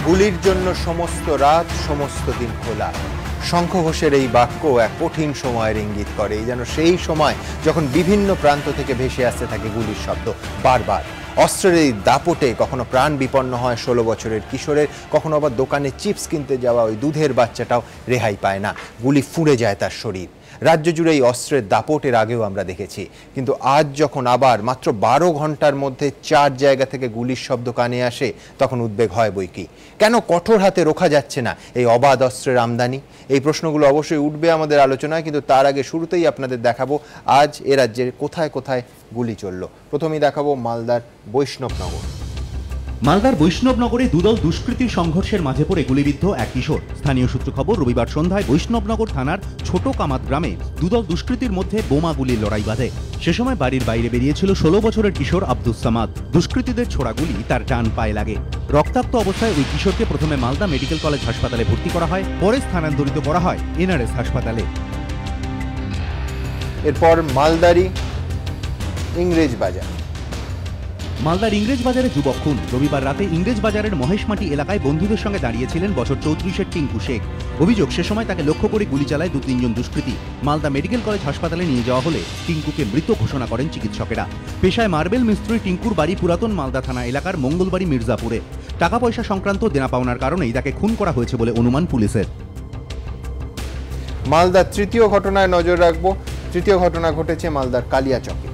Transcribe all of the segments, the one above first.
গুলির জন্য সমস্ত রাত সমস্ত দিন খোলা। শঙ্খ ঘোষের এই বাক্য এক কঠিন সময়ের ইঙ্গিত করে, যেন সেই সময় যখন বিভিন্ন প্রান্ত থেকে ভেসে আসতে থাকে গুলির শব্দ বারবার। অস্ত্রের এই দাপটে কখনো প্রাণ বিপন্ন হয় 16 বছরের কিশোরের, কখনো আবার দোকানে চিপস কিনতে যাওয়া ওই দুধের বাচ্চাটাও রেহাই পায় না, গুলি ফুঁড়ে যায় তার শরীর। রাজ্য জুড়ে এই অস্ত্রের দাপটের আগেও আমরা দেখেছি, কিন্তু আজ যখন আবার মাত্র 12 ঘন্টার মধ্যে 4 জায়গা থেকে গুলির শব্দ কানে আসে, তখন উদ্বেগ হয় বইকি। কেন কঠোর হাতে রোখা যাচ্ছে না এই অবাধ অস্ত্রের আমদানি? এই প্রশ্নগুলো অবশ্যই উঠবে আমাদের আলোচনায়, কিন্তু তার আগে শুরুতেই আপনাদের দেখাবো আজ এ রাজ্যের কোথায় কোথায় গুলি চলল। প্রথমেই দেখাবো মালদার বৈষ্ণবনগর। মালদার বৈষ্ণবনগরে দুদল দুষ্কৃতীর সংঘর্ষের মাঝে পড়ে গুলিবিদ্ধ এক কিশোর। স্থানীয় সূত্র খবর, রবিবার সন্ধ্যায় বৈষ্ণবনগর থানার ছোট কামাত গ্রামে দুদল দুষ্কৃতীর মধ্যে বোমা গুলির লড়াই বাধে। সে সময় বাড়ির বাইরে বেরিয়েছিল 16 বছরের কিশোর আব্দুস সামাদ। দুষ্কৃতীদের ছোড়া গুলি তার ডান পায়ে লাগে। রক্তাক্ত অবস্থায় ওই কিশোরকে প্রথমে মালদা মেডিকেল কলেজ হাসপাতালে ভর্তি করা হয়, পরে স্থানান্তরিত করা হয় এনআরএস হাসপাতালে। এরপর মালদারি ইংরেজ বাজার। মালদার ইংরেজ বাজারে যুবক খুন। রবিবার রাতে ইংরেজ বাজারের মহেশমাটি এলাকায় বন্ধুদের সঙ্গে দাঁড়িয়েছিলেন বছর 34-এর টিঙ্কু শেখ। অভিযোগ, সে সময় তাকে লক্ষ্য করে গুলি চালায় 2-3 জন দুষ্কৃতী। মালদা মেডিকেল কলেজ হাসপাতালে নিয়ে যাওয়া হলে টিঙ্কুকে মৃত ঘোষণা করেন চিকিৎসকেরা। পেশায় মার্বেল মিস্ত্রি টিঙ্কুর বাড়ি পুরাতন মালদা থানা এলাকার মঙ্গলবাড়ি মির্জাপুরে। টাকা পয়সা সংক্রান্ত দেনা পাওনার কারণেই তাকে খুন করা হয়েছে বলে অনুমান পুলিশের। মালদার তৃতীয় ঘটনায় নজর রাখবো। তৃতীয় ঘটনা ঘটেছে মালদার কালিয়াচকে।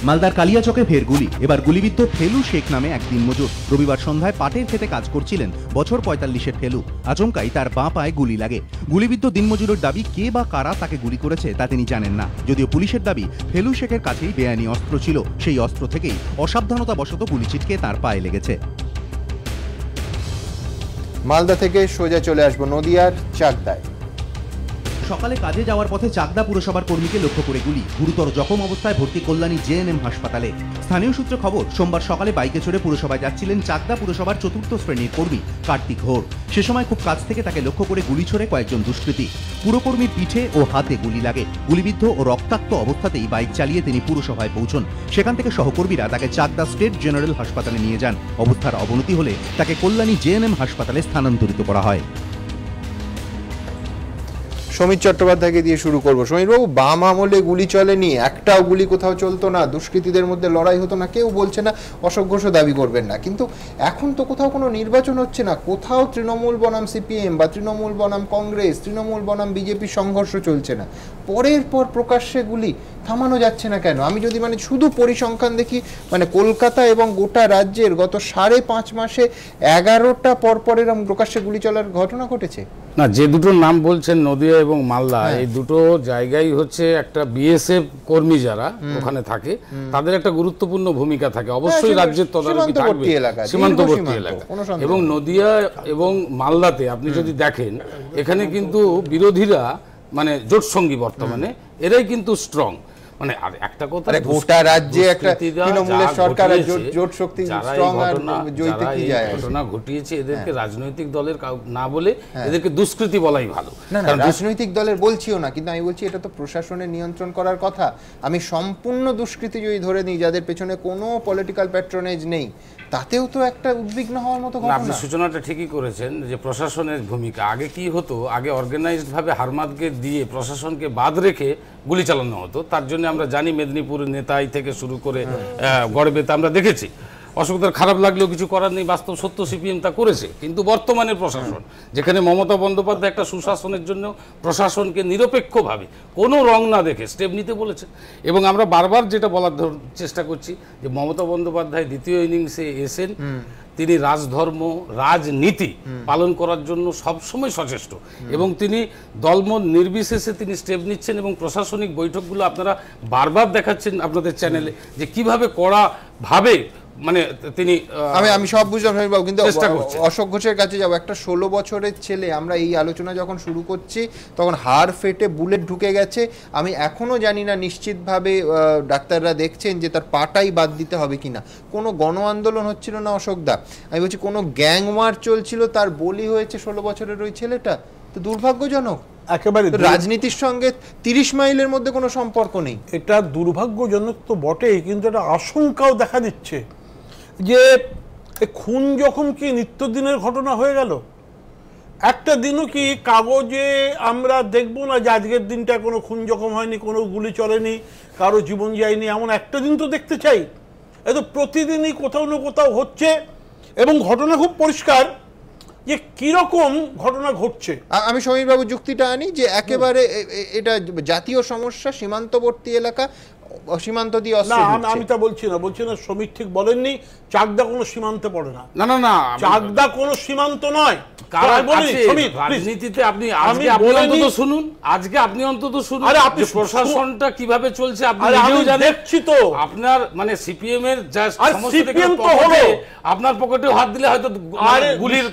মালদার কালিয়াচকে ফের গুলি। এবার গুলিবিদ্ধ ফেলু শেখ নামে এক দিনমজুর। রবিবার সন্ধ্যায় পাটের খেতে কাজ করছিলেন বছর 45-এর ফেলু। আচমকাই তার বাঁ পায়ে গুলি লাগে। গুলিবিদ্ধ দিনমজুরের দাবি, কে বা কারা তাকে গুলি করেছে তা তিনি জানেন না। যদিও পুলিশের দাবি, ফেলু শেখের কাছেই বেআইনি অস্ত্র ছিল, সেই অস্ত্র থেকেই অসাবধানতাবশত গুলি ছিটকে তার পায়ে লেগেছে। মালদা থেকে সোজা চলে আসবো নদিয়ার চাকদায়। সকালে কাজে যাওয়ার পথে চাকদা পুরসভার কর্মীকে লক্ষ্য করে গুলি। গুরুতর জখম অবস্থায় ভর্তি কল্যাণী জেএনএম হাসপাতালে। স্থানীয় সূত্রে খবর, সোমবার সকালে বাইকে চড়ে পুরসভায় যাচ্ছিলেন চাকদা পুরসভার 4র্থ শ্রেণীর কর্মী কার্তিক ঘোর। সে সময় খুব কাছ থেকে তাকে লক্ষ্য করে গুলি ছোড়ে কয়েকজন দুষ্কৃতী। পুরকর্মীর পিঠে ও হাতে গুলি লাগে। গুলিবিদ্ধ ও রক্তাক্ত অবস্থাতেই বাইক চালিয়ে তিনি পুরসভায় পৌঁছন। সেখান থেকে সহকর্মীরা তাকে চাকদা স্টেট জেনারেল হাসপাতালে নিয়ে যান। অবস্থার অবনতি হলে তাকে কল্যাণী জেএনএম হাসপাতালে স্থানান্তরিত করা হয়। সমীর চট্টোপাধ্যায়কে দিয়ে শুরু করবো। সমীরবাবু, বাম আমলে গুলি চলেনি, একটাও গুলি কোথাও চলতো না, দুষ্কৃতীদের মধ্যে লড়াই হতো না, কেউ বলছে না, অশোক ঘোষও দাবি করবেন না, কিন্তু এখন তো কোথাও কোনো নির্বাচন হচ্ছে না, কোথাও তৃণমূল বনাম সিপিএম বা তৃণমূল বনাম কংগ্রেস, তৃণমূল বনাম বিজেপি সংঘর্ষ চলছে না, পরের পর প্রকাশ্যে গুলি থামানো যাচ্ছে না কেন? আমি যদি শুধু পরিসংখ্যান দেখি, কলকাতা এবং গোটা রাজ্যের গত 5.5 মাসে 11টা পরপর এরকম প্রকাশ্যে গুলি চলার ঘটনা ঘটেছে। না, যে দুটো নাম বলছেন নদিয়া এবং মালদা, এই দুটো জায়গায় হচ্ছে একটা বিএসএফ কর্মী যারা ওখানে থাকে, তাদের একটা গুরুত্বপূর্ণ ভূমিকা থাকে। অবশ্যই রাজ্যের তদারকি থাকবে, সীমান্তবর্তী এলাকা। এবং নদিয়া এবং মালদাতে আপনি যদি দেখেন, এখানে কিন্তু বিরোধীরা জোটসঙ্গী বর্তমানে, এরাই কিন্তু স্ট্রং। আর একটা কথা, গোটা রাজ্যে একটা তৃণমূলের সরকার জোট শক্তি স্ট্রং, আর জয়িতে কি যায়? ঘটনা ঘটিয়েছে, এদেরকে রাজনৈতিক দলের না বলে এদেরকে দুষ্কৃতী বলাই ভালো। না, রাজনৈতিক দলের বলছিও না, কিন্তু আমি বলছি এটা তো প্রশাসনের নিয়ন্ত্রণ করার কথা। আমি সম্পূর্ণ দুষ্কৃতী যদি ধরে নিই, যাদের পেছনে কোনো পলিটিক্যাল প্যাট্রোনেজ নেই, তাতেও তো একটা উদ্বিগ্ন হওয়ার মতো ঘটনা। আপনি সূচনাটা ঠিকই করেছেন যে প্রশাসনের ভূমিকা। আগে কি হতো, আগে অর্গানাইজড ভাবে হারমাদকে দিয়ে প্রশাসনকে বাদ রেখে গুলি চালানো হতো। তার জন্য আমরা জানি মেদিনীপুর নেতাই থেকে শুরু করে গড়বেতা আমরা দেখেছি। অসুবিধার খারাপ লাগলেও কিছু করার নেই, বাস্তব সত্য সিপিএম তা করেছে। কিন্তু বর্তমানে প্রশাসন, যেখানে মমতা বন্দ্যোপাধ্যায় একটা সুশাসনের জন্য প্রশাসনকে নিরপেক্ষভাবে কোনো রং না দেখে স্টেপ নিতে বলেছে। এবং আমরা বারবার যেটা বলার চেষ্টা করছি যে মমতা বন্দ্যোপাধ্যায় দ্বিতীয় ইনিংসে এসেন, তিনি রাজধর্ম, রাজনীতি পালন করার জন্য সবসময় সচেষ্ট, এবং তিনি দলমত নির্বিশেষে তিনি স্টেপ নিচ্ছেন। এবং প্রশাসনিক বৈঠকগুলো আপনারা বারবার দেখাচ্ছেন আপনাদের চ্যানেলে, যে কিভাবে কড়া ভাবে তিনি। আমি সব বুঝলাম বাবু, কিন্তু অশোক ঘোষের কাছে যাবো। একটা 16 বছরের ছেলে, আমরা এই আলোচনা যখন শুরু করছি তখন হাড় ফেটে বুলেট ঢুকে গেছে। আমি এখনো জানি না নিশ্চিতভাবে ডাক্তাররা দেখছেন যে তার পাটাই বাদ দিতে হবে কিনা। কোনো গণ আন্দোলন হচ্ছিল না অশোকদা, আমি বলছি কোনো গ্যাংওয়ার চলছিল, তার বলি হয়েছে 16 বছরের ওই ছেলেটা। তো দুর্ভাগ্যজনক। একেবারে রাজনীতির সঙ্গে 30 মাইলের মধ্যে কোনো সম্পর্ক নেই। এটা দুর্ভাগ্যজনক তো বটেই, কিন্তু একটা আশঙ্কাও দেখা দিচ্ছে যে এই খুন জখম কি নিত্যদিনের ঘটনা হয়ে গেল? একটা দিনও কি কাগজে আমরা দেখবো না যে আজকের দিনটা কোনো খুন জখম হয়নি, কোনো গুলি চলেনি, কারো জীবন যায়নি, এমন একটা দিন তো দেখতে চাই। এ তো প্রতিদিনই কোথাও না কোথাও হচ্ছে এবং ঘটনা খুব পরিষ্কার যে কিরকম ঘটনা ঘটছে। আমি সমীরবাবু যুক্তিটা আনি যে একেবারে এটা জাতীয় সমস্যা, সীমান্তবর্তী এলাকা, সীমান্ত দিয়ে অস্ত্র ঢুকছে। আমি তা বলছি না, সমীর ঠিক বলেননি, চাকদা কোনো সীমান্তে পড়ে না। না, চাকদা কোনো সীমান্ত নয়। রাজনীতিতে আপনি অন্তত শুনুন, আজকে আপনি অন্তত শুনুন যে প্রশাসনটা কিভাবে চলছে আপনি নিজেও জানেন। দেখছি তো আপনার মানে সিপিএম এর যা সিপিএম তো হলো, আপনার পকেটেও হাত দিলে হয়তো গুলির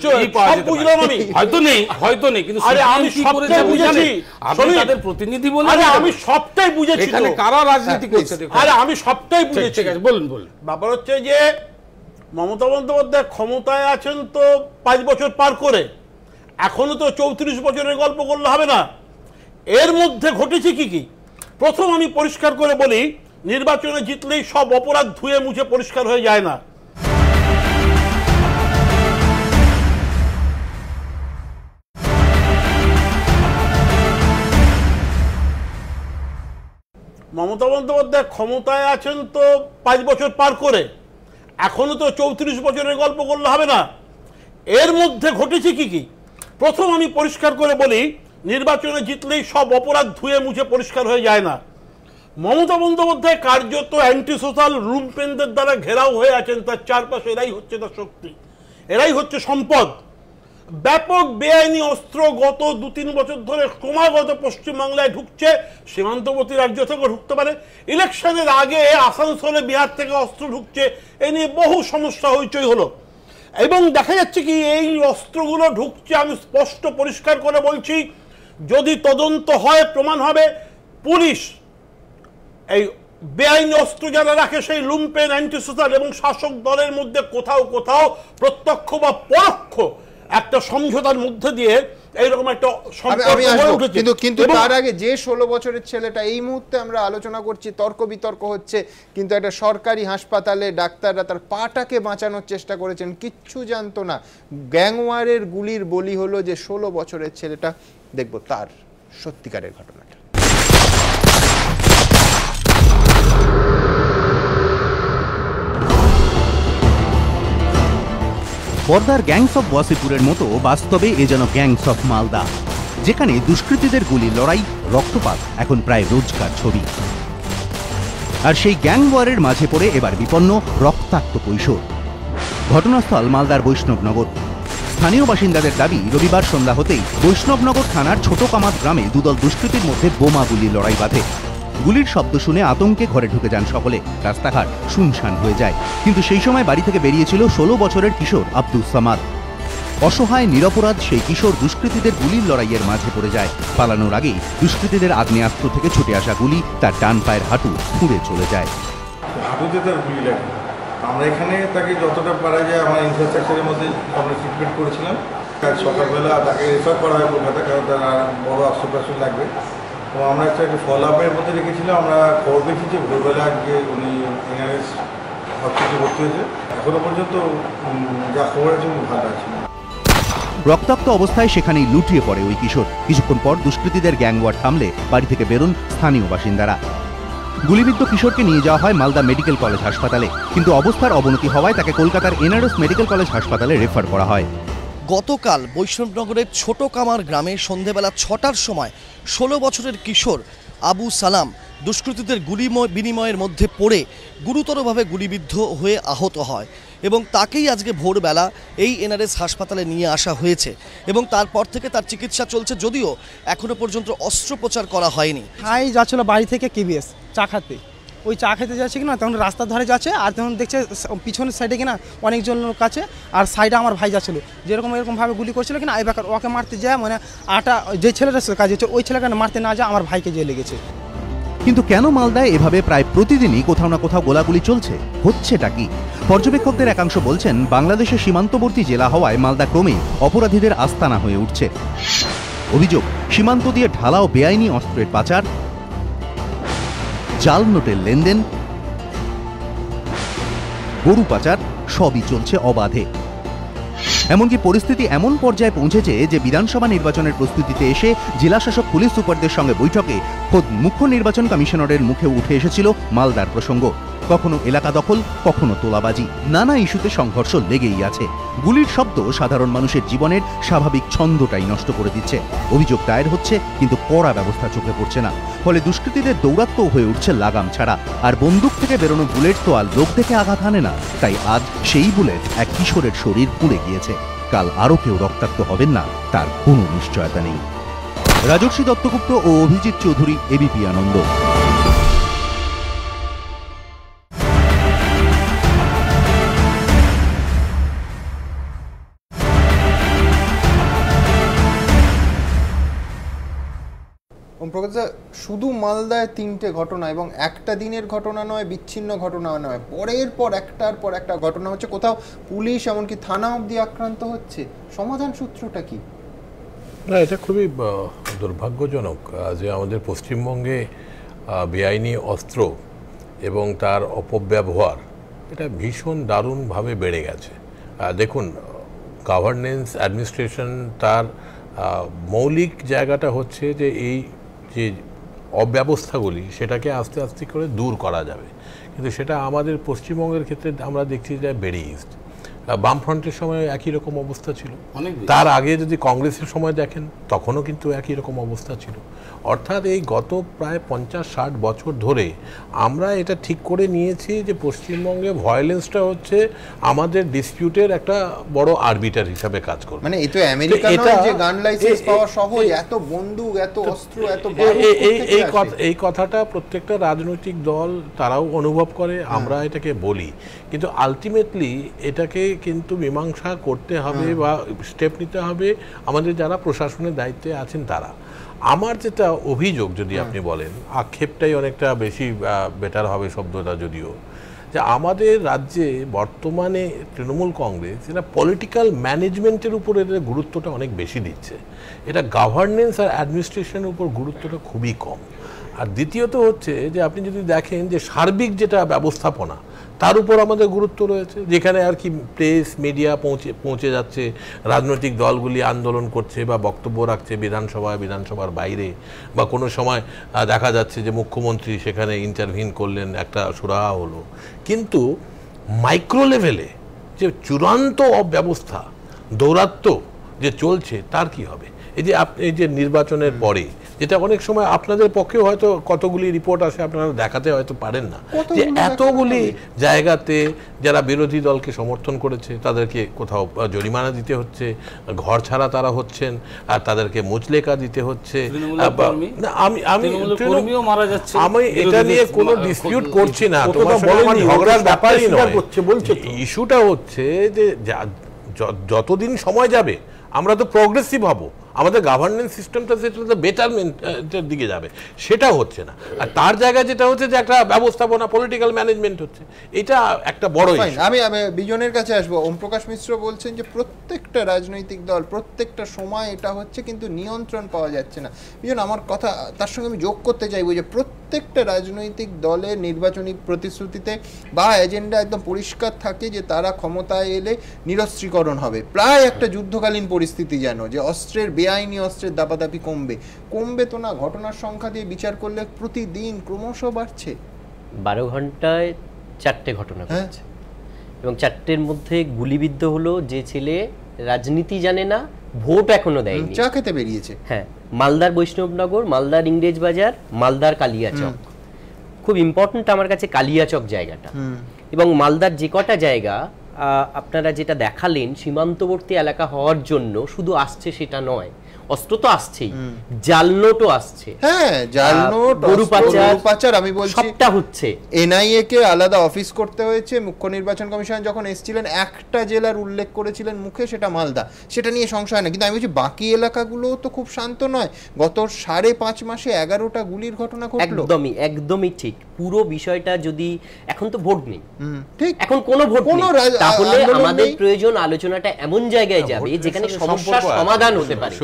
হয়তো নেই, কিন্তু আমি কি করেছে বুঝেছি, আপনি তাদের প্রতিনিধি বলে। আমি সবটাই বুঝেছি, এখানে কারা রাজনীতি করছে? আরে আমি সবটাই বুঝেছি। ঠিক আছে, বলুন। ব্যাপার হচ্ছে যে মমতা বন্দ্যোপাধ্যায় ক্ষমতায় আছেন তো 5 বছর পার করে, এখনো তো 34 বছরের গল্প করলে হবে না। এর মধ্যে ঘটেছে কি? প্রথম আমি পরিষ্কার করে বলি, নির্বাচনে জিতলেই সব অপরাধ ধুয়ে মুছে পরিষ্কার হয়ে যায় না। মমতা বন্দ্যোপাধ্যায় ক্ষমতায় আছেন তো 5 বছর পার করে, এখনো তো 34 বছরের গল্প করলে হবে না। এর মধ্যে ঘটেছে কি? প্রথম আমি পরিষ্কার করে বলি, নির্বাচনে জিতলেই সব অপরাধ ধুয়ে মুছে পরিষ্কার হয়ে যায় না। মমতা বন্দ্যোপাধ্যায় কার্যত অ্যান্টি সোশ্যাল লুম্পেনদের দ্বারা ঘেরাও হয়ে আছেন, তার চারপাশে এরাই হচ্ছে তার শক্তি, এরাই হচ্ছে সম্পদ। ব্যাপক বেআইনি অস্ত্র গত 2-3 বছর ধরে ক্রমাগত পশ্চিমবাংলায় ঢুকছে, সীমান্তবর্তী রাজ্য থেকে ঢুকতে পারে। ইলেকশনের আগে আসানসোলে বিহার থেকে অস্ত্র ঢুকছে, এ নিয়ে বহু সমস্যা হইচই হলো এবং দেখা যাচ্ছে কি এই অস্ত্রগুলো ঢুকছে। আমি স্পষ্ট পরিষ্কার করে বলছি, যদি তদন্ত হয় প্রমাণ হবে পুলিশ এই বেআইনি অস্ত্র যারা রাখে সেই লুম্পেন, অ্যান্টি সোশ্যাল এবং শাসক দলের মধ্যে কোথাও প্রত্যক্ষ বা পরোক্ষ একটা সমঝোতার মধ্যে দিয়ে এইরকম একটা কিন্তু তার আগে যে 16 বছরের ছেলেটা, এই মুহূর্তে আমরা আলোচনা করছি, তর্ক বিতর্ক হচ্ছে, কিন্তু একটা সরকারি হাসপাতালে ডাক্তাররা তার পাটাকে বাঁচানোর চেষ্টা করেছেন, কিচ্ছু জানতো না। গ্যাংওয়ারের গুলির বলি হলো যে 16 বছরের ছেলেটা। দেখবো তার সত্যিকারের ঘটনাটা। পর্দার গ্যাংস অফ ওয়াসিপুরের মতো বাস্তবে এ যেন গ্যাংস অফ মালদা, যেখানে দুষ্কৃতীদের গুলির লড়াই, রক্তপাত এখন প্রায় রোজকার ছবি। আর সেই গ্যাং ওয়ারের মাঝে পড়ে এবার বিপন্ন রক্তাক্ত কৈশোর। ঘটনাস্থল মালদার বৈষ্ণবনগর। স্থানীয় বাসিন্দাদের দাবি, রবিবার সন্ধ্যা হতেই বৈষ্ণবনগর থানার ছোট কামাত গ্রামে দুদল দুষ্কৃতীর মধ্যে বোমা গুলির লড়াই বাধে। গুলির শব্দ শুনে আতঙ্কে ঘরে ঢুকে যান সকলে। রাস্তাঘাট শুনশান হয়ে যায়। কিন্তু সেই সময় বাড়ি থেকে বেরিয়েছিল 16 বছরের কিশোর আব্দুস সামাদ। অসহায় নিরপরাধ সেই কিশোর দুষ্কৃতীদের গুলির লড়াইয়ের মাঝে পড়ে যায়। পালানোর আগেই দুষ্কৃতীদের আগ্নেয়াস্ত্র থেকে ছুটে আসা গুলি তার ডান পায়ের হাঁটু ফুঁড়ে চলে যায়। হাঁটুতে তার গুলি লাগে। আমরা এখানে তাকে যতটা পারা যায় আমার ইনফ্রাস্ট্রাকচারের মধ্যে আমরা ট্রিটমেন্ট করেছিলাম। সকালবেলা তাকে রেফার করা হয় কলকাতা, কারণ তার বড় অস্ত্রোপচার লাগবে। তো আমরা একটা ফলো আপের মধ্যে রেখেছিলাম। আমরা খবর পেয়েছি যে ভোরবেলা আজকে উনি এনআরএস হসপিটালে ভর্তি হয়েছে। এখনো পর্যন্ত যা খবর আছে উনি ভালো আছে। রক্তাক্ত অবস্থায় সেখানেই লুটিয়ে পড়ে ওই কিশোর। কিছুক্ষণ পর দুষ্কৃতীদের গ্যাংওয়ার থামলে বাড়ি থেকে বেরোন স্থানীয় বাসিন্দারা। গুলিবিদ্ধ কিশোরকে নিয়ে যাওয়া হয় মালদা মেডিকেল কলেজ হাসপাতালে, কিন্তু অবস্থার অবনতি হওয়ায় তাকে কলকাতার এনআরএস মেডিকেল কলেজ হাসপাতালে রেফার করা হয়। গতকাল বৈষ্ণবনগরের ছোট কামার গ্রামে সন্ধেবেলা 6টার সময় 16 বছরের কিশোর আবু সালাম দুষ্কৃতীদের গুলি বিনিময়ের মধ্যে পড়ে গুরুতরভাবে গুলিবিদ্ধ হয়ে আহত হয় এবং তাকেই আজকে ভোরবেলা এই এনআরএস হাসপাতালে নিয়ে আসা হয়েছে এবং তারপর থেকে তার চিকিৎসা চলছে, যদিও এখনো পর্যন্ত অস্ত্রোপচার করা হয়নি। ভাই যাচ্ছিল বাড়ি থেকে কেবিএস চা খাতে, ওই চা খেতে যাচ্ছে কিনা তখন রাস্তার ধারে যাচ্ছে, আর তখন দেখছে পিছনের সাইডে কিনা অনেকজন লোক আছে, আর সাইডে আমার ভাই যাচ্ছিল, এরকমভাবে গুলি করছিল কিনা এই বেকার ওকে মারতে যায়, মানে আটা যে ছেলেটার কাজ হচ্ছে ওই ছেলেকে মারতে না যায় আমার ভাইকে যে লেগেছে। কিন্তু কেন মালদায় এভাবে প্রায় প্রতিদিনই কোথাও না কোথাও গোলাগুলি চলছে? হচ্ছেটা কি? পর্যবেক্ষকদের একাংশ বলছেন, বাংলাদেশের সীমান্তবর্তী জেলা হওয়ায় মালদা ক্রমেই অপরাধীদের আস্তানা হয়ে উঠছে। অভিযোগ, সীমান্ত দিয়ে ঢালাও বেআইনি অস্ত্রের পাচার, জাল নোটের লেনদেন, গরু পাচার সবই চলছে অবাধে। এমনকি পরিস্থিতি এমন পর্যায়ে পৌঁছেছে যে বিধানসভা নির্বাচনের প্রস্তুতিতে এসে জেলাশাসক পুলিশ সুপারদের সঙ্গে বৈঠকে খোদ মুখ্য নির্বাচন কমিশনারের মুখে উঠে এসেছিল মালদার প্রসঙ্গ। কখনো এলাকা দখল, কখনো তোলাবাজি, নানা ইস্যুতে সংঘর্ষ লেগেই আছে। গুলির শব্দ সাধারণ মানুষের জীবনের স্বাভাবিক ছন্দটাই নষ্ট করে দিচ্ছে। অভিযোগ দায়ের হচ্ছে, কিন্তু কড়া ব্যবস্থা চোখে পড়ছে না। ফলে দুষ্কৃতীদের দৌরাত্ম্য হয়ে উঠছে লাগাম ছাড়া। আর বন্দুক থেকে বেরোনো বুলেট তো আর লোক দেখে আঘাত হানে না। তাই আজ সেই বুলেট এক কিশোরের শরীর পুড়ে গিয়েছে। কাল আরও কেউ রক্তাক্ত হবেন না, তার কোনো নিশ্চয়তা নেই। রাজর্ষি দত্তগুপ্ত ও অভিজিৎ চৌধুরী, এবিপি আনন্দ। ওমপ্রকাশ, শুধু মালদায় 3টে ঘটনা, এবং একটা দিনের ঘটনা নয়, বিচ্ছিন্ন ঘটনা নয়, পরের পর একটার পর একটা ঘটনা হচ্ছে। কোথাও পুলিশ এমনকি থানা অবধি আক্রান্ত হচ্ছে। সমাধান সূত্রটা কি? না, এটা খুবই দুর্ভাগ্যজনক যে আমাদের পশ্চিমবঙ্গে বেআইনি অস্ত্র এবং তার অপব্যবহার এটা ভীষণ দারুণভাবে বেড়ে গেছে। দেখুন, গভর্নেন্স অ্যাডমিনিস্ট্রেশন তার মৌলিক জায়গাটা হচ্ছে যে এই যে অব্যবস্থাগুলি সেটাকে আস্তে আস্তে করে দূর করা যাবে, কিন্তু সেটা আমাদের পশ্চিমবঙ্গের ক্ষেত্রে আমরা দেখছি যে বেড়ে গেছে। বামফ্রন্টের সময় একই রকম অবস্থা ছিল, তার আগে যদি কংগ্রেসের সময় দেখেন তখনও কিন্তু একই রকম অবস্থা ছিল। অর্থাৎ এই গত প্রায় 50-60 বছর ধরে আমরা এটা ঠিক করে নিয়েছি যে পশ্চিমবঙ্গে ভায়োলেন্সটা হচ্ছে আমাদের ডিসপিউটের একটা বড় আরবিটার হিসাবে কাজ করবে। মানে এই তো আমেরিকা নয় যে গান লাইসেন্স পাওয়া সহজ, এত বন্দুক, এত অস্ত্র, এত এই কথাটা প্রত্যেকটা রাজনৈতিক দল তারাও অনুভব করে, আমরা এটাকে বলি, কিন্তু আলটিমেটলি এটাকে কিন্তু মীমাংসা করতে হবে বা স্টেপ নিতে হবে আমাদের যারা প্রশাসনের দায়িত্বে আছেন তারা। আমার যেটা অভিযোগ, যদি আপনি বলেন, আক্ষেপটাই অনেকটা বেশি বেটার হবে শব্দটা, যদিও যে আমাদের রাজ্যে বর্তমানে তৃণমূল কংগ্রেস এটা পলিটিক্যাল ম্যানেজমেন্টের উপর এদের গুরুত্বটা অনেক বেশি দিচ্ছে, এটা গভর্নেন্স আর অ্যাডমিনিস্ট্রেশনের উপর গুরুত্বটা খুবই কম। আর দ্বিতীয়ত হচ্ছে যে আপনি যদি দেখেন যে সার্বিক যেটা ব্যবস্থাপনা তার উপর আমাদের গুরুত্ব রয়েছে, যেখানে আর কি প্রেস মিডিয়া পৌঁছে যাচ্ছে, রাজনৈতিক দলগুলি আন্দোলন করছে বা বক্তব্য রাখছে বিধানসভার বাইরে, বা কোনো সময় দেখা যাচ্ছে যে মুখ্যমন্ত্রী সেখানে ইন্টারভিন করলেন, একটা সুরাহা হলো। কিন্তু মাইক্রো লেভেলে যে চূড়ান্ত অব্যবস্থা, দৌরাত্ম্য যে চলছে তার কি হবে? এই যে নির্বাচনের পরে যেটা অনেক সময় আপনাদের পক্ষেও হয়তো কতগুলি রিপোর্ট আসে, আপনারা দেখাতে হয়তো পারেন না, যে এতগুলি জায়গাতে যারা বিরোধী দলকে সমর্থন করেছে তাদেরকে কোথাও জরিমানা দিতে হচ্ছে, ঘর ছাড়া তারা হচ্ছেন, আর তাদেরকে মুচলেকা দিতে হচ্ছে। আমি এটা নিয়ে কোনো ডিসপিউট করছি না, তোমার সঙ্গে ঝগড়ার ব্যাপারই নয়। ইস্যুটা হচ্ছে যে যতদিন সময় যাবে আমরা তো প্রোগ্রেসিভ হব, আমাদের গভর্নেন্স সিস্টেমটা সেটা বেটারমেন্টের দিকে যাবে, সেটা হচ্ছে না। আর তার জায়গায় যেটা হচ্ছে যে একটা ব্যবস্থাপনা, পলিটিক্যাল ম্যানেজমেন্ট হচ্ছে, এটা একটা বড় ইস্যু। আমি বিজনের কাছে আসবো। ওমপ্রকাশ মিশ্র বলছেন যে প্রত্যেকটা রাজনৈতিক দল প্রত্যেকটা সময় এটা হচ্ছে, কিন্তু নিয়ন্ত্রণ পাওয়া যাচ্ছে না। বিজন, আমার কথা তার সঙ্গে আমি যোগ করতে চাইবো যে প্রত্যেকটা রাজনৈতিক দলের নির্বাচনী প্রতিশ্রুতিতে বা এজেন্ডা একদম পরিষ্কার থাকে যে তারা ক্ষমতায় এলে নিরস্ত্রীকরণ হবে, প্রায় একটা যুদ্ধকালীন পরিস্থিতি, যেন যে অস্ত্রের বেআইনি অস্ত্রের দাপাদাপি কমবে তো না। ঘটনার সংখ্যা দিয়ে বিচার করলে প্রতিদিন ক্রমশ বাড়ছে। 12 ঘন্টায় 4টে ঘটনা ঘটছে, এবং 4টের মধ্যে গুলিবিদ্ধ হলো যে ছেলে রাজনীতি জানে না, ভোট এখনো দেয়নি, চা খেতে বেরিয়েছে। হ্যাঁ, মালদার বৈষ্ণবনগর, মালদার ইংরেজ বাজার, মালদার কালিয়াচক। খুব ইম্পর্টেন্ট আমার কাছে কালিয়াচক জায়গাটা। এবং মালদার যে কটা জায়গা আপনারা যেটা দেখালেন সীমান্তবর্তী এলাকা হওয়ার জন্য শুধু আসছে সেটা নয়, অস্ত্র তো আসছেই, জাল নোটও আসছে। হ্যাঁ, জাল নোট, গরু পাচার, আমি বলছি সবটা হচ্ছে। এনআইএ কে আলাদা অফিস করতে হয়েছে। মুখ্য নির্বাচন কমিশনার যখন এসেছিলেন একটা জেলার উল্লেখ করেছিলেন মুখে, সেটা মালদা, সেটা নিয়ে সংশয় না। কিন্তু আমি বলছি বাকি এলাকাগুলোও তো খুব শান্ত নয়। গত 5.5 মাসে 11টা গুলির ঘটনা ঘটলো। একদমই ঠিক। পুরো বিষয়টা যদি এখন তো ভোট নেই, ঠিক, এখন কোনো ভোট নেই, তাহলে আমাদের প্রয়োজন আলোচনাটা এমন জায়গায় যাবে যেখানে সমস্যার সমাধান হতে পারে।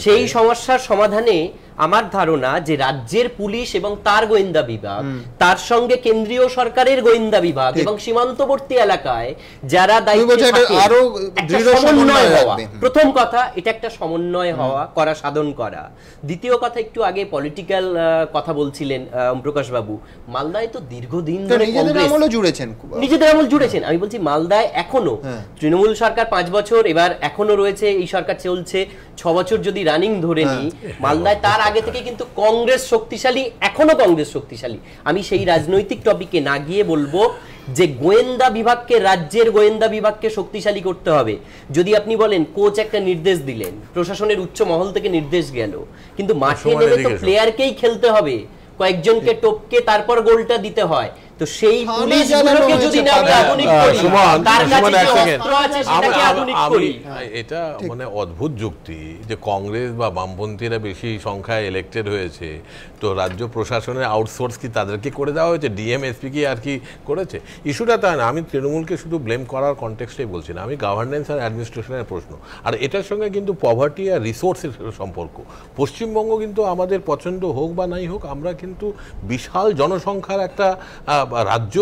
সেই সমস্যার সমাধানে আমার ধারণা যে রাজ্যের পুলিশ এবং তার গোয়েন্দা বিভাগ, তার সঙ্গে কেন্দ্রীয় সরকারের গোয়েন্দা বিভাগ এবং সীমান্তবর্তী এলাকায় যারা দায়িত্বে থাকে, আরো দৃঢ় সমন্বয় হওয়া, প্রথম কথা এটা একটা সমন্বয় হওয়া, করা, সাধন করা। দ্বিতীয় কথা, একটু আগে পলিটিক্যাল কথা বলছিলেন প্রকাশ বাবু, মালদায় তো দীর্ঘদিন ধরে নিজেদের আমল জুড়েছেন। আমি বলছি মালদায় এখনো তৃণমূল সরকার 5 বছর, এবার এখনো রয়েছে, এই সরকার চলছে 6 বছর যদি রানিং ধরে নিই, মালদায় তার আগে থেকে কিন্তু কংগ্রেস শক্তিশালী, এখনো কংগ্রেস শক্তিশালী। আমি সেই রাজনৈতিক টপিকে না গিয়ে বলবো যে গোয়েন্দা বিভাগকে, রাজ্যের গোয়েন্দা বিভাগকে শক্তিশালী করতে হবে। যদি আপনি বলেন কোচ একটা নির্দেশ দিলেন, প্রশাসনের উচ্চ মহল থেকে নির্দেশ গেল, কিন্তু মাঠে নেমে তো প্লেয়ারকেই খেলতে হবে, কয়েকজনকে টপকে তারপর গোলটা দিতে হয়। তো সেই পুলিশগুলোকে যদি না আমি আধুনিক করি, তার কাছে যে অস্ত্র আছে সেটাকে আধুনিক করি। এটা মানে অদ্ভুত যুক্তি যে কংগ্রেস বা বামপন্থীরা বেশি সংখ্যায় ইলেক্টেড হয়েছে, তো রাজ্য প্রশাসনের আউটসোর্স কি তাদেরকে করে দেওয়া হয়েছে, ডিএম এসপি কি আর কি করেছে? ইস্যুটা তা না, আমি তৃণমূলকে শুধু ব্লেম করার কন্টেক্সটেই বলছি না, আমি গভর্নেন্স আর অ্যাডমিনিস্ট্রেশনের প্রশ্ন, আর এটার সঙ্গে কিন্তু পভার্টি আর রিসোর্সের সম্পর্ক। পশ্চিমবঙ্গ কিন্তু আমাদের পছন্দ হোক বা নাই হোক, আমরা কিন্তু বিশাল জনসংখ্যার একটা রাজ্য,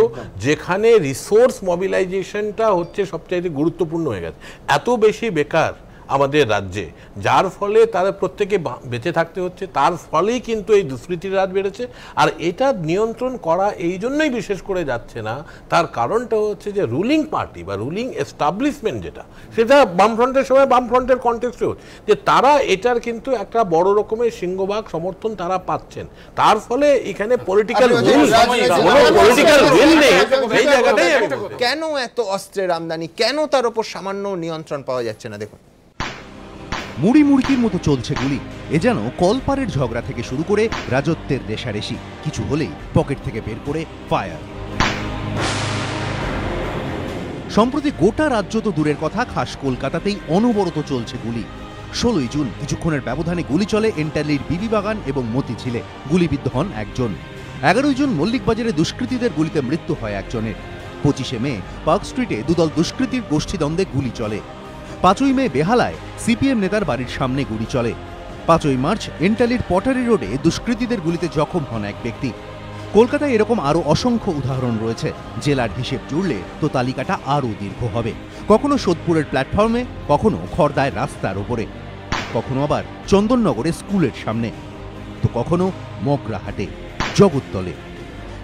যেখানে রিসোর্স মোবিলাইজেশনটা হচ্ছে সবচাইতে গুরুত্বপূর্ণ হয়ে গেছে। এত বেশি বেকার আমাদের রাজ্যে, যার ফলে তারা প্রত্যেকে বেঁচে থাকতে হচ্ছে, তার ফলেই কিন্তু এই দুষ্কৃতির রাত বেড়েছে। আর এটা নিয়ন্ত্রণ করা এই জন্যই বিশেষ করে যাচ্ছে না, তার কারণটা হচ্ছে যে রুলিং পার্টি বা রুলিং এস্টাবলিশমেন্ট যেটা, সেটা বামফ্রন্টের সময় বামফ্রন্টের কনটেক্সটে হচ্ছে যে তারা এটার কিন্তু একটা বড় রকমের সিংহভাগ সমর্থন তারা পাচ্ছেন, তার ফলে এখানে পলিটিক্যাল উইল নেই। এই জায়গাটাই কেন এত অস্ত্রের আমদানি, কেন তার উপর সামান্য নিয়ন্ত্রণ পাওয়া যাচ্ছে না? দেখুন, মুড়ি মুড়কির মতো চলছে গুলি। এ যেন কলপারের ঝগড়া থেকে শুরু করে রাজত্বের রেশারেশি, কিছু হলেই পকেট থেকে বের করে ফায়ার। সম্প্রতি গোটা রাজ্য তো দূরের কথা, খাস কলকাতাতেই অনবরত চলছে গুলি। 16ই জুন কিছুক্ষণের ব্যবধানে গুলি চলে এন্টারলির বিবি বাগান এবং মতিঝিলে, গুলিবিদ্ধ হন একজন। 11ই জুন মল্লিকবাজারে দুষ্কৃতীদের গুলিতে মৃত্যু হয় একজনের। 25শে মে পার্ক স্ট্রিটে দুদল দুষ্কৃতীর গোষ্ঠীদ্বন্দ্বে গুলি চলে। 5ই মে বেহালায় সিপিএম নেতার বাড়ির সামনে গুলি চলে। 5ই মার্চ এন্টালির পটারি রোডে দুষ্কৃতীদের গুলিতে জখম হন এক ব্যক্তি। কলকাতায় এরকম আরও অসংখ্য উদাহরণ রয়েছে। জেলার হিসেব জুড়লে তো তালিকাটা আরও দীর্ঘ হবে। কখনো সোদপুরের প্ল্যাটফর্মে, কখনো খড়দায় রাস্তার ওপরে, কখনো আবার চন্দননগরে স্কুলের সামনে, তো কখনো মগরাহাটে, জগৎতলে।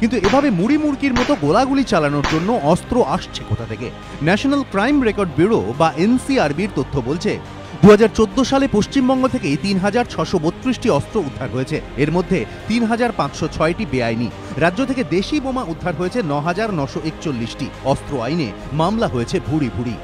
কিন্তু এভাবে মুড়ি মুড়কির মতো গোলাগুলি চালানোর জন্য অস্ত্র আসছে কোথা থেকে? ন্যাশনাল ক্রাইম রেকর্ড ব্যুরো বা এনসিআরবির তথ্য বলছে 2014 সালে পশ্চিমবঙ্গ থেকেই 3632টি অস্ত্র উদ্ধার হয়েছে। এর মধ্যে 3506টি বেআইনি। রাজ্য থেকে দেশি বোমা উদ্ধার হয়েছে 9941টি। অস্ত্র আইনে মামলা হয়েছে ভুরি ভুরি।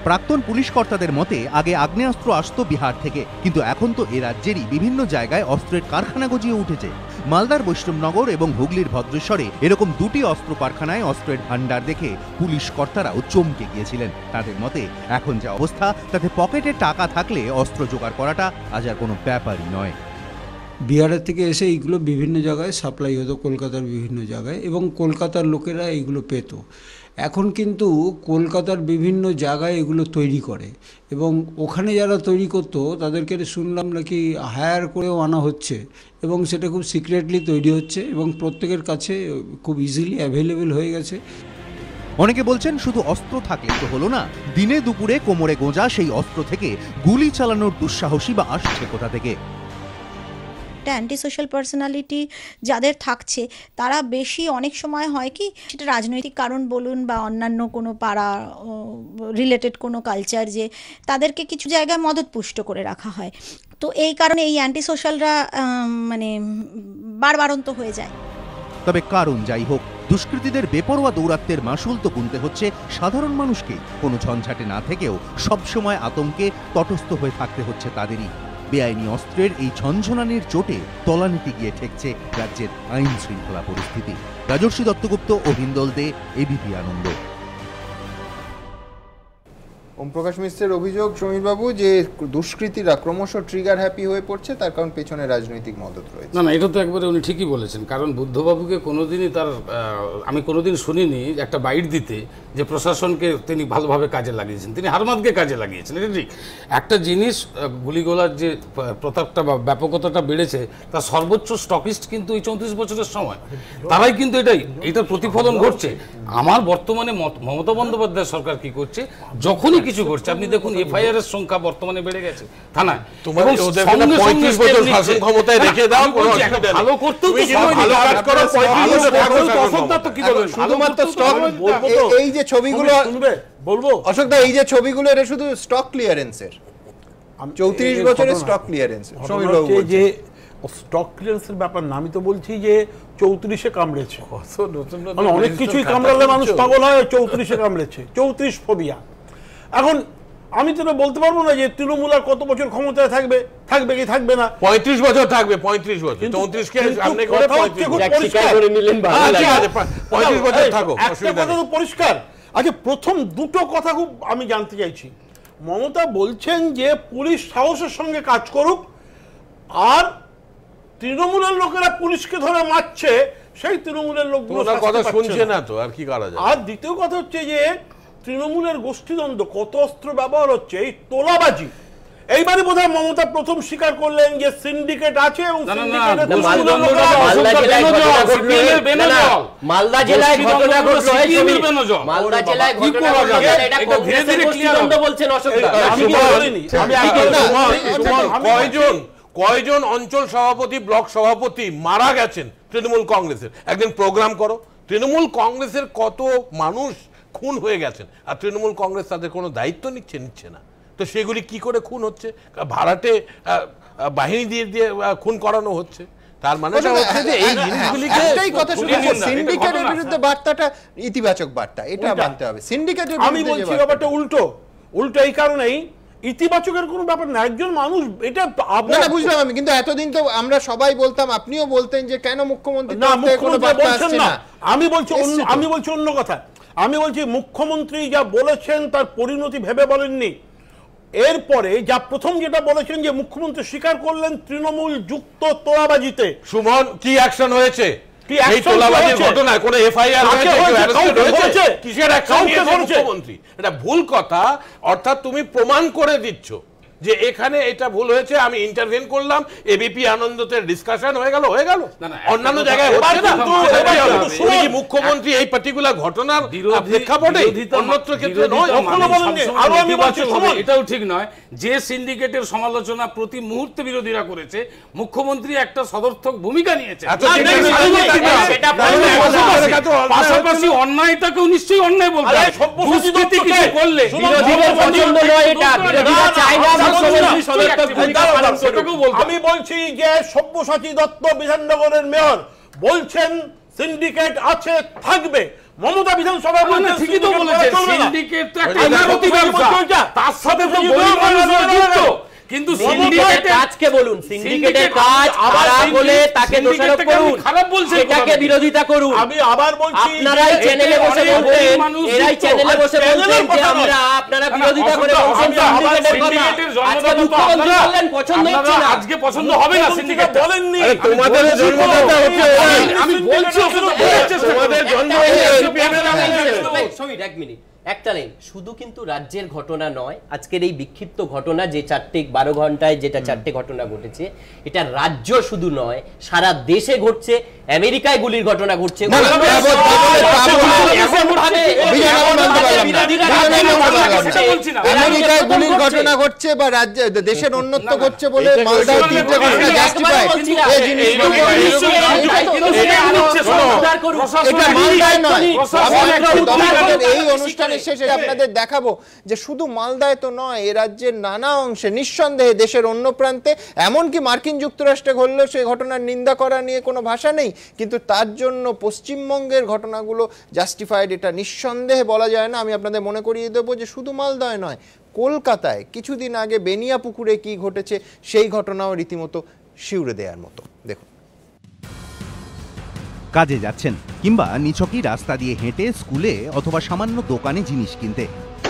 প্রাক্তন পুলিশ কর্তাদের মতে আগে আগ্নেয়াস্ত্র আসতো বিহার থেকে, কিন্তু এখন তো এ রাজ্যেরই বিভিন্ন জায়গায় অস্ত্রের কারখানা গজিয়ে উঠেছে। মালদার বৈষ্ণবনগর এবং হুগলির ভদ্রেশ্বরে এরকম 2টি অস্ত্র কারখানায় অস্ত্রের ভান্ডার দেখে পুলিশ কর্তারাও চমকে গিয়েছিলেন। তাদের মতে এখন যা অবস্থা, তাতে পকেটে টাকা থাকলে অস্ত্র জোগাড় করাটা আজ আর কোনো ব্যাপারই নয়। বিহারের থেকে এসে এইগুলো বিভিন্ন জায়গায় সাপ্লাই হতো, কলকাতার বিভিন্ন জায়গায়, এবং কলকাতার লোকেরা এইগুলো পেত। এখন কিন্তু কলকাতার বিভিন্ন জায়গায় এগুলো তৈরি করে, এবং ওখানে যারা তৈরি করতো তাদেরকে শুনলাম নাকি হায়ার করেও আনা হচ্ছে, এবং সেটা খুব সিক্রেটলি তৈরি হচ্ছে এবং প্রত্যেকের কাছে খুব ইজিলি অ্যাভেলেবেল হয়ে গেছে। অনেকে বলছেন শুধু অস্ত্র থাকলে তো হলো না, দিনে দুপুরে কোমরে গোঁজা সেই অস্ত্র থেকে গুলি চালানোর দুঃসাহসী বা আসছে কোথা থেকে? একটা অ্যান্টি সোশ্যাল পার্সোনালিটি যাদের থাকছে, তারা বেশি অনেক সময় হয় কি, সেটা রাজনৈতিক কারণ বলুন বা অন্যান্য কোনো পাড়া রিলেটেড কোনো কালচার, যে তাদেরকে কিছু জায়গায় মদতপুষ্ট করে রাখা হয়। তো এই কারণে এই অ্যান্টি সোশ্যালরা মানে বারবারন্ত হয়ে যায়। তবে কারণ যাই হোক, দুষ্কৃতীদের বেপরোয়া দৌরাত্মের মাসুল তো গুনতে হচ্ছে সাধারণ মানুষকে। কোনো ঝঞ্ঝাটে না থেকেও সবসময় আতঙ্কে তটস্থ হয়ে থাকতে হচ্ছে তাদেরই। বেআইনি অস্ত্রের এই ঝনঝনানির চোটে তলানিতে গিয়ে ঠেকছে রাজ্যের আইন শৃঙ্খলা পরিস্থিতি। রাজর্ষি দত্তগুপ্ত ও হিন্দল দে, এবিপি আনন্দ। ওমপ্রকাশ মিশ্রের অভিযোগ সমীরবাবু যে দুষ্কৃতীরা ক্রমশ ট্রিগার হ্যাপি হয়ে পড়ছে, তার কারণ পেছনে রাজনৈতিক মদত রয়েছে। না, এটা তো একবারে উনি ঠিকই বলেছেন, কারণ বুদ্ধবাবুকে কোনোদিনই আমি কোনোদিন শুনিনি একটা বাইট দিতে যে প্রশাসনকে তিনি ভালোভাবে কাজে লাগিয়েছেন। তিনি হারমাদকে কাজে লাগিয়েছেন, এটা ঠিক। একটা জিনিস, গুলিগোলার যে প্রতাপটা বা ব্যাপকতাটা বেড়েছে, তার সর্বোচ্চ স্টকিস্ট কিন্তু এই 34 বছরের সময় তারাই কিন্তু এটার প্রতিফলন ঘটছে। আমার বর্তমানে মমতা বন্দ্যোপাধ্যায় সরকার কি করছে, যখনই কিছু করছে আপনি দেখুন এফআইআর এর সংখ্যা বর্তমানে বেড়ে গেছে থানায়। এই যে ছবিগুলো বলবো অশোকদা, এই যে ছবিগুলো এটা শুধু স্টক ক্লিয়ারেন্সের, 34 বছরের স্টক ক্লিয়ারেন্স। যে স্টক ক্লিয়ারেন্সের ব্যাপার না, আমি তো বলছি যে 34-এ কামড়েছে। অনেক কিছুই কামড়ালে মানুষ পাগল হয়, 34-এ কামড়েছে, 34 ফোবিয়া। এখন আমি তো বলতে পারবো না যে তৃণমূল আর কত বছর ক্ষমতায় থাকবে কি থাকবে না। 35 বছর থাকবে, 35 বছর, 34কে সামনে করে 35 বছর থাকো, একটা কথা তো পরিষ্কার। আচ্ছা, প্রথম দুটো কথা খুব আমি জানতে চাইছি। মমতা বলছেন যে পুলিশ সাহসের সঙ্গে কাজ করুক, আর তৃণমূলের লোকেরা পুলিশকে ধরে মারছে, সেই তৃণমূলের লোকগুলো কথা শুনছে না তো, আর কি করা যায়। আর দ্বিতীয় কথা হচ্ছে যে তৃণমূলের গোষ্ঠীদ্বন্দ্ব, কত অস্ত্র ব্যবহার হচ্ছে, এই তোলাবাজি। এইবারে বোধহয় মমতা প্রথম স্বীকার করলেন যে সিন্ডিকেট আছে এবং মালদা জেলায় ঘটনা ঘটলো, মালদা জেলায় বলছেন কয়জন অঞ্চল সভাপতি, ব্লক সভাপতি মারা গেছেন তৃণমূল কংগ্রেসের? একদিন প্রোগ্রাম করো। তৃণমূল কংগ্রেসের কত মানুষ খুন হয়ে গেছেন, আর তৃণমূল কংগ্রেস তাদের কোনো দায়িত্ব নিচ্ছে না। তো সেগুলি কি করে খুন হচ্ছে? ভাড়াটে বাহিনী দিয়ে খুন করানো হচ্ছে। তার মানে এই জিনিসগুলিকে সিন্ডিকেটের বিরুদ্ধে বার্তাটা ইতিবাচক বার্তা, এটা মানতে হবে। সিন্ডিকেটের আমি বলছি ব্যাপারটা উল্টো এই কারণেই ইতিবাচকের কোনো ব্যাপার না। একজন মানুষ, এটা আপনারা বুঝলাম আমি, কিন্তু এতদিন তো আমরা সবাই বলতাম, আপনিও বলতেন যে কেন মুখ্যমন্ত্রী বলছেন না। আমি বলছি অন্য কথা। আমি বলছি মুখ্যমন্ত্রী যা বলেছেন তার পরিণতি ভেবে বলেননি। এরপরে যা প্রথম যেটা বলেছেন যে মুখ্যমন্ত্রী স্বীকার করলেন তৃণমূল যুক্ত তোলাবাজিতে। সুমন, কি অ্যাকশন হয়েছে এই তোলাবাজির ঘটনায়? কোন এফআইআর হয়েছে? কিসের অ্যাকশন নিয়েছে মুখ্যমন্ত্রী? এটা ভুল কথা। অর্থাৎ তুমি প্রমাণ করে দিচ্ছ যে এখানে এটা ভুল হয়েছে, আমি ইন্টারভেন করলাম, এবিপি আনন্দতে ডিসকাশন হয়ে গেল। অন্যান্য জায়গায় হচ্ছে না। মুখ্যমন্ত্রী এই পার্টিকুলার ঘটনার প্রেক্ষাপটে অন্যত্র ক্ষেত্রে নয়। এটাও ঠিক নয় যে সিন্ডিকেটের সমালোচনা প্রতি মুহূর্তে বিরোধীরা করেছে, মুখ্যমন্ত্রী একটা সদর্থক ভূমিকা নিয়েছে। পাশাপাশি অন্যায়টাকেও নিশ্চয়ই অন্যায় বলতে হবে। করলে আমি বলছি যে সব্যসাচী দত্ত বিধাননগরের মেয়র বলছেন সিন্ডিকেট আছে, থাকবে। মমতা বিধানসভায় ঠিকই তো বলেছেন, সিন্ডিকেট তো একটা ইমারতি ব্যবসা, তার সাথে তো গরিব মানুষরা যুক্ত। কিন্তু সিন্ডিকেটের কাজকে বলুন, সিন্ডিকেটের কাজ খারাপ হলে তাকে দোষারোপ করুন, খারাপ বলছেন, এটাকে বিরোধিতা করুন। আমি আবার বলছি, আপনারাই চ্যানেলে বসে বলতেন, এরাই চ্যানেলে বসে বলতেন যে আপনারা বিরোধিতা করে বলছেন সিন্ডিকেটের জন্মদাতা তো আপনারা বললেন পছন্দ হচ্ছে না, আজকে পছন্দ হবে না সিন্ডিকেট বলেননি। তোমাদের জন্মদাতা হচ্ছে আমি বলছি তোমাদের জন্ম এক মিনিট, একটা লাইন। শুধু কিন্তু রাজ্যের ঘটনা নয়, আজকের এই বিক্ষিপ্ত ঘটনা যে 12 ঘন্টায় যেটা 4টে ঘটনা ঘটেছে, এটা রাজ্য শুধু নয়, সারা দেশে ঘটছে। আমেরিকায় গুলির ঘটনা ঘটছে, আমেরিকায় গুলির ঘটনা ঘটছে বা রাজ্যে দেশের অন্যত্ব ঘটছে বলে মালদার 3টে ঘটনা জাস্টিফাই। এই অনুষ্ঠানের শেষে আপনাদের দেখাবো যে শুধু মালদায় তো নয়, এ রাজ্যের নানা অংশে নিঃসন্দেহে দেশের অন্য প্রান্তে, এমনকি মার্কিন যুক্তরাষ্ট্রে ঘটলেও সেই ঘটনার নিন্দা করা নিয়ে কোনো ভাষা নেই, কিন্তু তার জন্য পশ্চিমবঙ্গের ঘটনাগুলো জাস্টিফাইড, এটা নিঃসন্দেহে বলা যায় না। আমি আপনাদের মনে করিয়ে দেবো যে শুধু মালদায় নয়, কলকাতায় কিছুদিন আগে বেনিয়াপুকুরে কি ঘটেছে সেই ঘটনাও রীতিমতো শিউরে দেওয়ার মতো। দেখুন, কাজে যাচ্ছেন কিংবা নিছকই রাস্তা দিয়ে হেঁটে স্কুলে অথবা সামান্য দোকানে জিনিস কিনতে,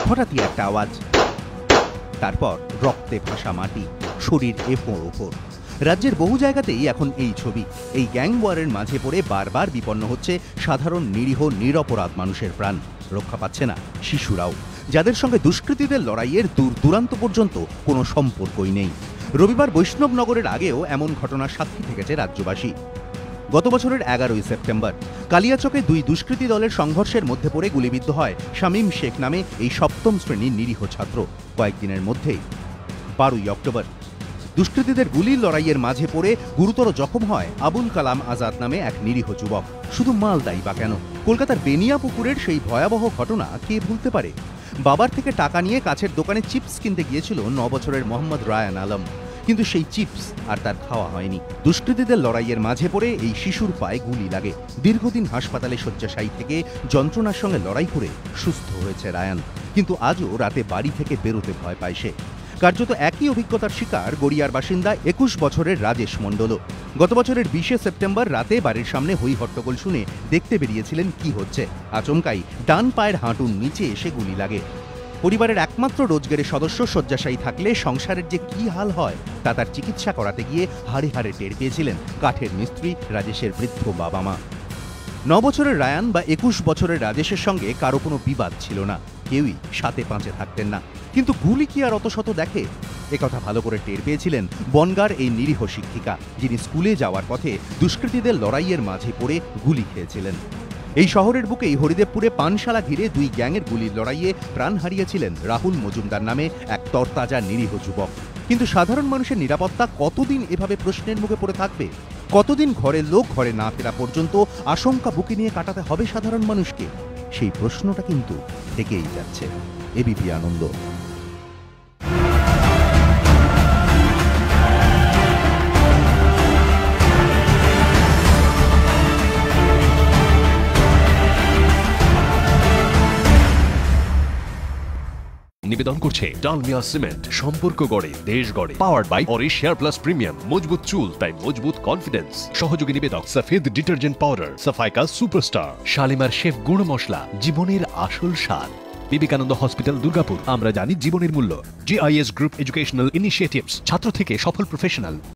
হঠাৎই একটা আওয়াজ, তারপর রক্তে ভাসা মাটি, শরীর এফোঁড় ওপর। রাজ্যের বহু জায়গাতেই এখন এই ছবি। এই গ্যাং ওয়ারের মাঝে পড়ে বারবার বিপন্ন হচ্ছে সাধারণ নিরীহ নিরপরাধ মানুষের প্রাণ। রক্ষা পাচ্ছে না শিশুরাও, যাদের সঙ্গে দুষ্কৃতীদের লড়াইয়ের দূর দূরান্ত পর্যন্ত কোনো সম্পর্কই নেই। রবিবার বৈষ্ণবনগরের আগেও এমন ঘটনার সাক্ষী থেকেছে রাজ্যবাসী। গত বছরের 11ই সেপ্টেম্বর কালিয়াচকে দুই দুষ্কৃতী দলের সংঘর্ষের মধ্যে পড়ে গুলিবিদ্ধ হয় শামীম শেখ নামে এই সপ্তম শ্রেণীর নিরীহ ছাত্র। কয়েকদিনের মধ্যেই 12ই অক্টোবর দুষ্কৃতীদের গুলির লড়াইয়ের মাঝে পড়ে গুরুতর জখম হয় আবুল কালাম আজাদ নামে এক নিরীহ যুবক। শুধু মালদাই বা কেন, কলকাতার বেনিয়াপুকুরের সেই ভয়াবহ ঘটনা কে ভুলতে পারে? বাবার থেকে টাকা নিয়ে কাছের দোকানে চিপস কিনতে গিয়েছিল 9 বছরের মোহাম্মদ রায়ান আলম, কিন্তু সেই চিপস আর তার খাওয়া হয়নি। দুষ্কৃতীদের লড়াইয়ের মাঝে পড়ে এই শিশুর পায়ে গুলি লাগে। দীর্ঘদিন হাসপাতালে শয্যাশায়ী থেকে যন্ত্রণার সঙ্গে লড়াই করে সুস্থ হয়েছে রায়ান, কিন্তু আজও রাতে বাড়ি থেকে বেরোতে ভয় পায় সে। কার্যত একই অভিজ্ঞতার শিকার গড়িয়ার বাসিন্দা 21 বছরের রাজেশ মণ্ডলও। গত বছরের 20শে সেপ্টেম্বর রাতে বাড়ির সামনে হই হট্টগোল শুনে দেখতে বেরিয়েছিলেন কি হচ্ছে। আচমকাই ডান পায়ের হাঁটুর নিচে এসে গুলি লাগে। পরিবারের একমাত্র রোজগারের সদস্য শয্যাশায়ী থাকলে সংসারের যে কি হাল হয় তা তার চিকিৎসা করাতে গিয়ে হাড়ে হাড়ে টের পেয়েছিলেন কাঠের মিস্ত্রি রাজেশের বৃদ্ধ বাবা মা। 9 বছরের রায়ান বা 21 বছরের রাজেশের সঙ্গে কারো কোনো বিবাদ ছিল না, কেউই সাথে পাঁচে থাকতেন না। কিন্তু গুলি কি আর অত শত দেখে? একথা ভালো করে টের পেয়েছিলেন বনগাঁর এই নিরীহ শিক্ষিকা, যিনি স্কুলে যাওয়ার পথে দুষ্কৃতীদের লড়াইয়ের মাঝে পড়ে গুলি খেয়েছিলেন। এই শহরের বুকেই হরিদেবপুরে পানশালা ঘিরে দুই গ্যাংয়ের গুলির লড়াইয়ে প্রাণ হারিয়েছিলেন রাহুল মজুমদার নামে এক তরতাজা নিরীহ যুবক। কিন্তু সাধারণ মানুষের নিরাপত্তা কতদিন এভাবে প্রশ্নের মুখে পড়ে থাকবে? কতদিন ঘরের লোক ঘরে না ফেরা পর্যন্ত আশঙ্কা বুকে নিয়ে কাটাতে হবে সাধারণ মানুষকে? সেই প্রশ্নটা কিন্তু থেকেই যাচ্ছে। এবিপি আনন্দ। নিবেদন করছে ডালমিয়া সিমেন্ট, সম্পর্ক গড়ে দেশ গড়ে। পাওয়ার্ড বাই অরিশিয়ার প্লাস প্রিমিয়াম, মজবুত চুল তাই মজবুত কনফিডেন্স। সহযোগী নিবেদক সফেদ ডিটারজেন্ট পাউডার, সাফাইকা সুপারস্টার, শালিমার শেফ গুঁড়ো মশলা, জীবনের আসল স্বাদ। বিবেকানন্দ হসপিটাল, দুর্গাপুর। আমরা জানি জীবনের মূল্য। GIS গ্রুপ এডুকেশনাল ইনিশিয়েটিভস, ছাত্র থেকে সফল প্রফেশনাল।